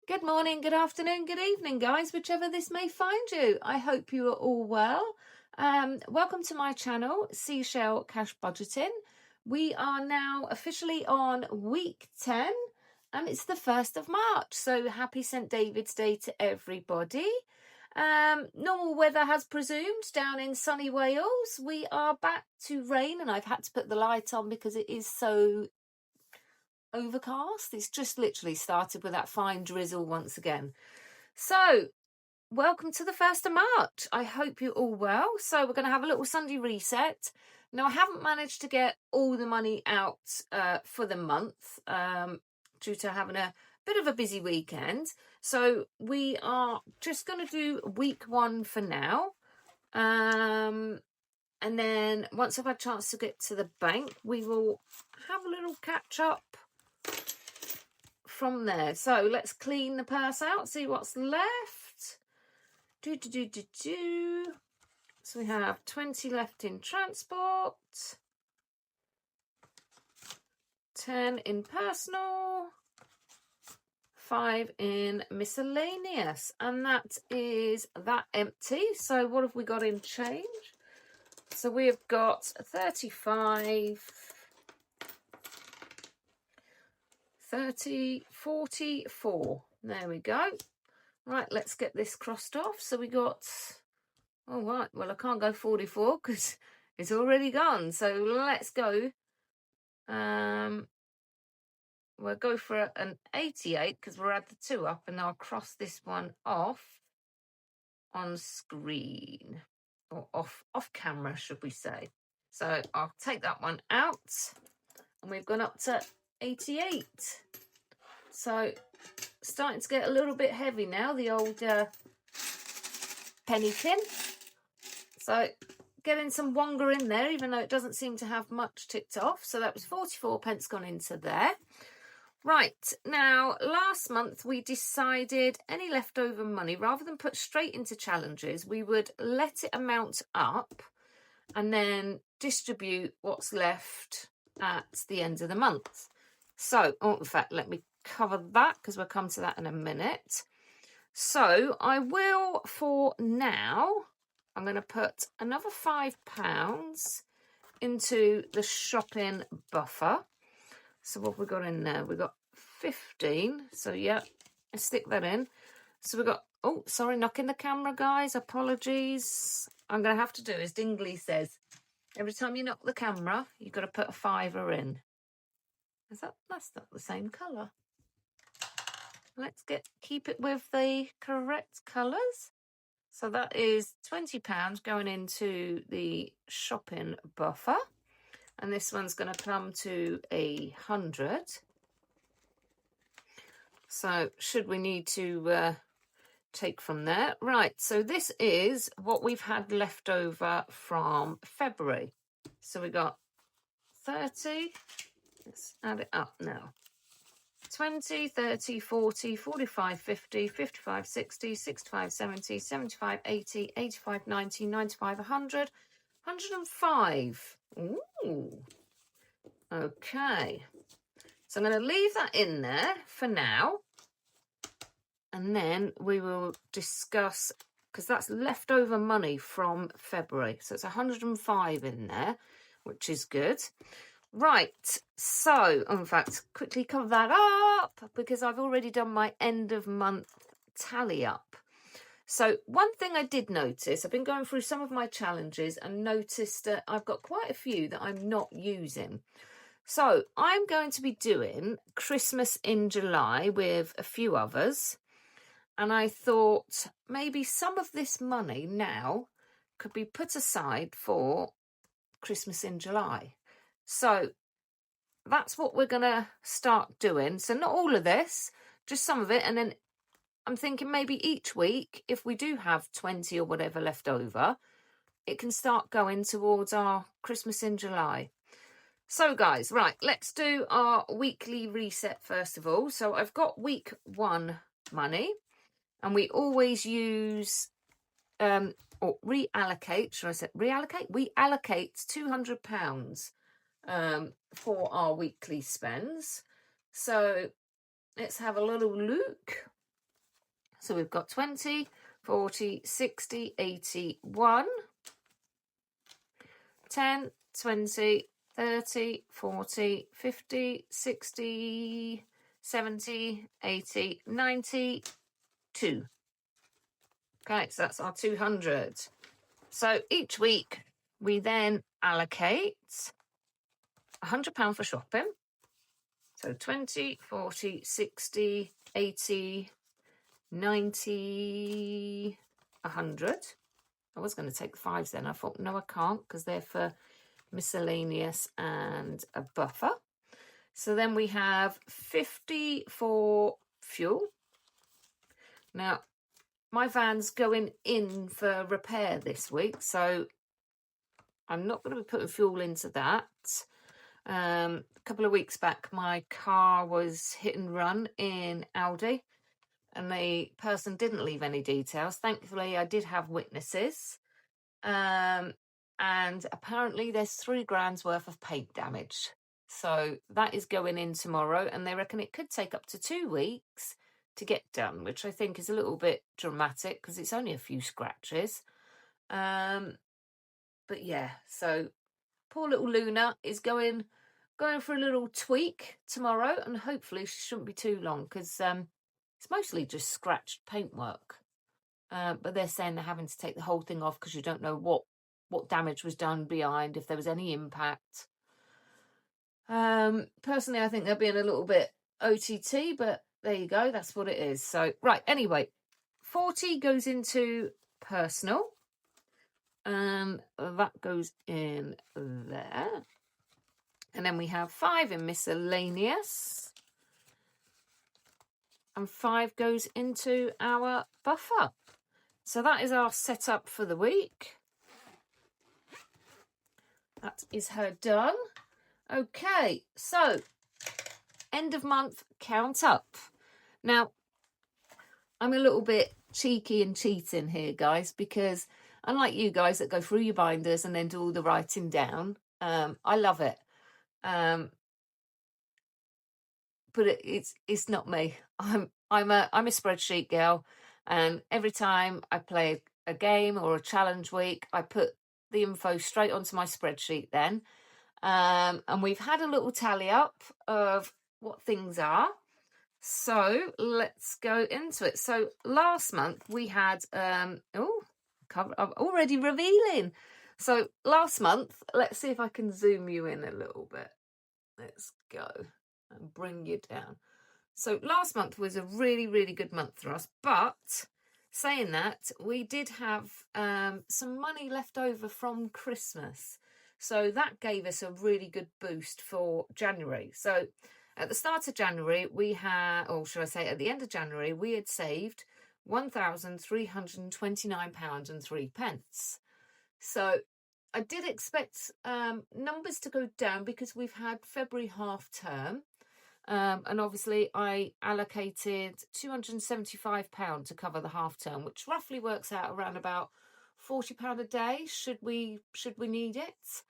Good morning, good afternoon, good evening, guys, whichever this may find you. I hope you are all well. Welcome to my channel, Seashell Cash Budgeting. We are now officially on week 10 and it's the 1st of March. So happy St. David's Day to everybody. Normal weather has presumed down in sunny Wales. We are back to rain and I've had to put the light on because it is so overcast. It's just literally started with that fine drizzle once again. So welcome to the 1st of March. I hope you're all well. So we're going to have a little Sunday reset. Now I haven't managed to get all the money out for the month due to having a bit of a busy weekend. So we are just going to do week 1 for now. And then once I've had a chance to get to the bank, we will have a little catch up from there. So let's clean the purse out, see what's left. So we have 20 left in transport, 10 in personal, 5 in miscellaneous, and that is that empty. So what have we got in change? So we have got 35, 30, 44. There we go. Right, let's get this crossed off. So we got, oh right, well I can't go 44 because it's already gone. So let's go. We'll go for an 88 because we'll add the 2 up and I'll cross this one off on screen. Or off camera, should we say. So I'll take that one out and we've gone up to 88. So starting to get a little bit heavy now, the old penny tin. So getting some wonga in there, even though it doesn't seem to have much ticked off. So that was 44 pence gone into there. Right, now last month we decided any leftover money, rather than put straight into challenges, we would let it amount up and then distribute what's left at the end of the month. So, in fact, let me cover that because we'll come to that in a minute. So I will, for now, I'm going to put another £5 into the shopping buffer. So what have we got in there? We've got 15. So yeah, let's stick that in. So we've got, oh, sorry, knocking the camera, guys. Apologies. I'm going to have to do as Dingley says. Every time you knock the camera, you've got to put a £5 in. That's not the same colour. Let's keep it with the correct colours. So that is £20 going into the shopping buffer. And this one's going to come to 100. So should we need to take from there? Right, so this is what we've had left over from February. So we got 30. Let's add it up now. 20, 30, 40, 45, 50, 55, 60, 65, 70, 75, 80, 85, 90, 95, 100, 105. Ooh. Okay. So I'm going to leave that in there for now. And then we will discuss, because that's leftover money from February. So it's 105 in there, which is good. Right. So, in fact, quickly cover that up because I've already done my end of month tally up. So one thing I did notice, I've been going through some of my challenges and noticed that I've got quite a few that I'm not using. So I'm going to be doing Christmas in July with a few others. And I thought maybe some of this money now could be put aside for Christmas in July. So that's what we're going to start doing. So not all of this, just some of it. And then I'm thinking maybe each week, if we do have 20 or whatever left over, it can start going towards our Christmas in July. So guys, right, let's do our weekly reset first of all. So I've got week 1 money and we always use, or reallocate, should I say reallocate? We allocate £200 for our weekly spends. So let's have a little look. So we've got 20, 40, 60, 80, 1, 10, 20, 30, 40, 50, 60, 70, 80, 90, 2. Okay, so that's our 200. So each week we then allocate £100 for shopping. So 20, 40, 60, 80, 90, 100. I was going to take the 5s then. I thought, no, I can't because they're for miscellaneous and a buffer. So then we have 50 for fuel. Now, my van's going in for repair this week, so I'm not going to be putting fuel into that. A couple of weeks back, my car was hit and run in Aldi, and the person didn't leave any details. Thankfully, I did have witnesses. And apparently there's 3 grand's worth of paint damage. So that is going in tomorrow, and they reckon it could take up to 2 weeks to get done, which I think is a little bit dramatic because it's only a few scratches. But yeah, so poor little Luna is going for a little tweak tomorrow, and hopefully she shouldn't be too long because it's mostly just scratched paintwork. But they're saying they're having to take the whole thing off because you don't know what damage was done behind, if there was any impact. Personally, I think they're being a little bit OTT, but there you go. That's what it is. So, right, anyway, 40 goes into personal. That goes in there. And then we have 5 in miscellaneous. And 5 goes into our buffer. So that is our setup for the week. That is her done. Okay, so end of month count up. Now, I'm a little bit cheeky and cheating here, guys, because unlike you guys that go through your binders and then do all the writing down, I love it. But it's not me. I'm a spreadsheet girl, and every time I play a game or a challenge week, I put the info straight onto my spreadsheet then. And we've had a little tally up of what things are. So let's go into it. So last month we had I'm already revealing. So last month, let's see if I can zoom you in a little bit. Let's go and bring you down. So last month was a really, really good month for us. But saying that, we did have some money left over from Christmas. So that gave us a really good boost for January. So at the start of January, we had, or should I say at the end of January, we had saved £1,329.03. So I did expect numbers to go down because we've had February half term. And obviously I allocated £275 to cover the half term, which roughly works out around about £40 a day should we need it.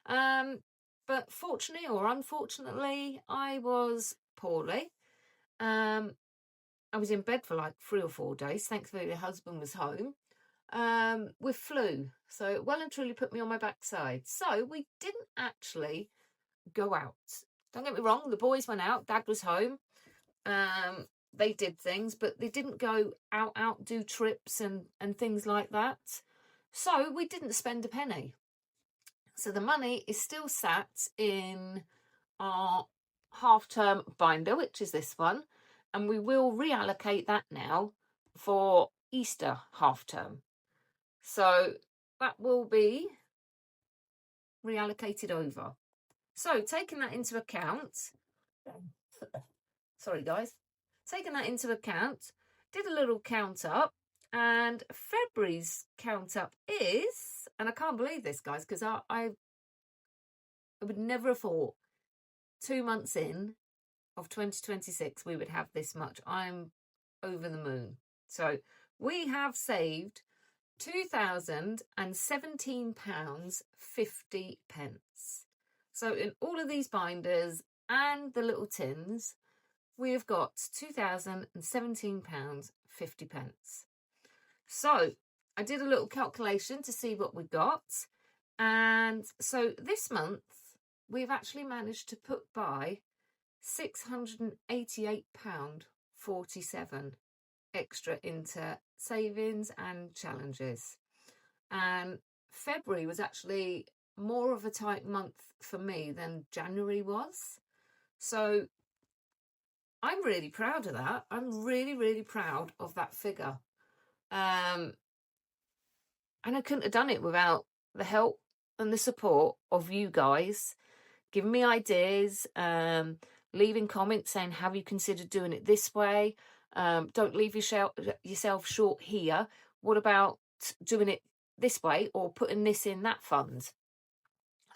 But fortunately or unfortunately, I was poorly. I was in bed for like 3 or 4 days. Thankfully, the husband was home with flu. So it well and truly put me on my backside. So we didn't actually go out. Don't get me wrong, the boys went out, Dad was home. They did things, but they didn't go out, do trips and things like that. So we didn't spend a penny. So the money is still sat in our half-term binder, which is this one, and we will reallocate that now for Easter half-term. So that will be reallocated over. So taking that into account, sorry guys, taking that into account, did a little count up, and February's count up is, and I can't believe this, guys, because I would never have thought 2 months in of 2026 we would have this much. I'm over the moon. So we have saved £2,017.50. So in all of these binders and the little tins, we have got £2,017.50. £0.50. So I did a little calculation to see what we got. And so this month, we've actually managed to put by £688.47 extra into savings and challenges. And February was actually more of a tight month for me than January was. So I'm really proud of that. I'm really, really proud of that figure. And I couldn't have done it without the help and the support of you guys, giving me ideas, leaving comments saying, have you considered doing it this way? Don't leave yourself short here. What about doing it this way or putting this in that fund?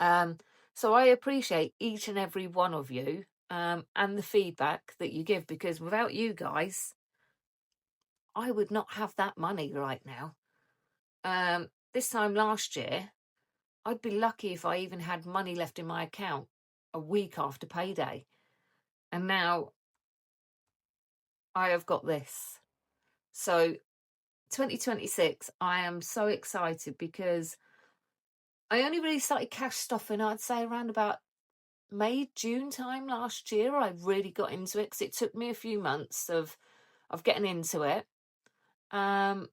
So I appreciate each and every one of you and the feedback that you give, because without you guys, I would not have that money right now. This time last year, I'd be lucky if I even had money left in my account a week after payday. And now I have got this. So 2026, I am so excited because I only really started cash stuffing, I'd say around about May, June time last year. I really got into it because it took me a few months of getting into it. And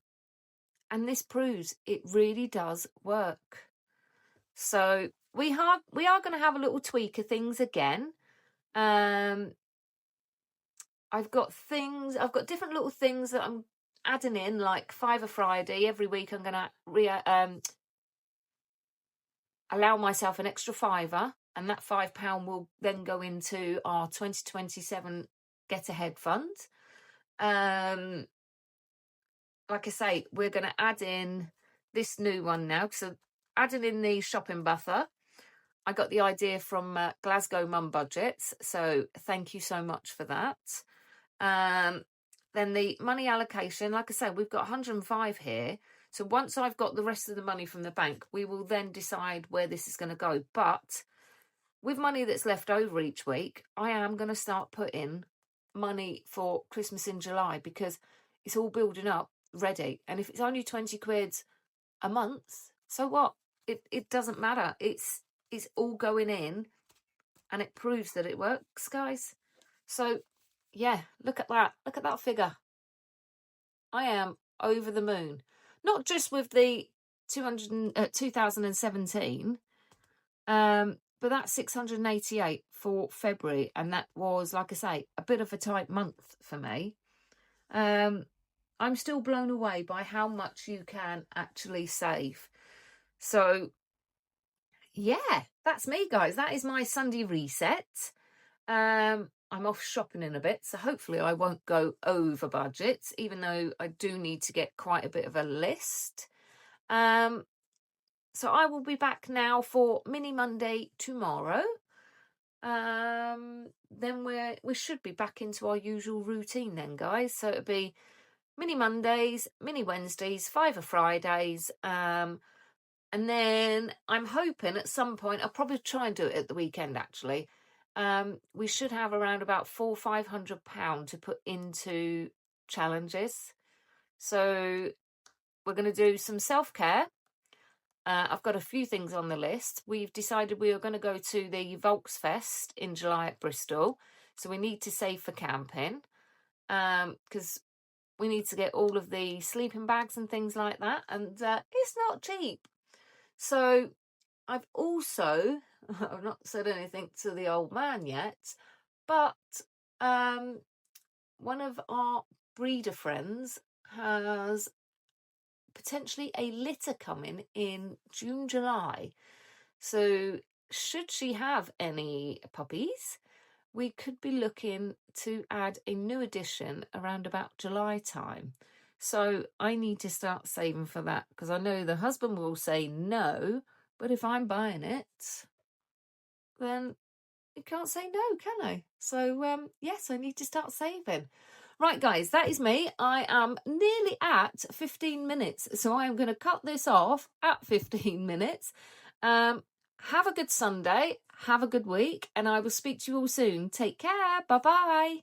this proves it really does work. So we are going to have a little tweak of things again. I've got different little things that I'm adding in, like Fiver Friday. Every week I'm going to allow myself an extra £5, and that £5 will then go into our 2027 Get Ahead Fund. Like I say, we're going to add in this new one now. So adding in the shopping buffer, I got the idea from Glasgow Mum Budgets. So thank you so much for that. Then the money allocation, like I said, we've got 105 here. So once I've got the rest of the money from the bank, we will then decide where this is going to go. But with money that's left over each week, I am going to start putting money for Christmas in July, because it's all building up ready. And if it's only 20 quid a month, so what? It doesn't matter. It's all going in, and it proves that it works, guys. So yeah, look at that. Look at that figure. I am over the moon. Not just with the 2017, but that's 688 for February. And that was, like I say, a bit of a tight month for me. I'm still blown away by how much you can actually save. So yeah, that's me, guys. That is my Sunday reset. I'm off shopping in a bit, so hopefully I won't go over budget, even though I do need to get quite a bit of a list. So I will be back now for Mini Monday tomorrow. Then we should be back into our usual routine then, guys. So it'll be Mini Mondays, Mini Wednesdays, Fiver Fridays, and then I'm hoping at some point, I'll probably try and do it at the weekend actually. We should have around about £400-500 to put into challenges. So we're going to do some self-care. I've got a few things on the list. We've decided we are going to go to the Volksfest in July at Bristol. So we need to save for camping, because we need to get all of the sleeping bags and things like that. And it's not cheap. So I've also, I've not said anything to the old man yet, but one of our breeder friends has potentially a litter coming in June, July. So should she have any puppies, we could be looking to add a new addition around about July time. So I need to start saving for that, because I know the husband will say no, but if I'm buying it, then you can't say no, can I? So yes, I need to start saving. Right, guys, that is me. I am nearly at 15 minutes, so I am going to cut this off at 15 minutes. Have a good Sunday, have a good week, and I will speak to you all soon. Take care. Bye-bye.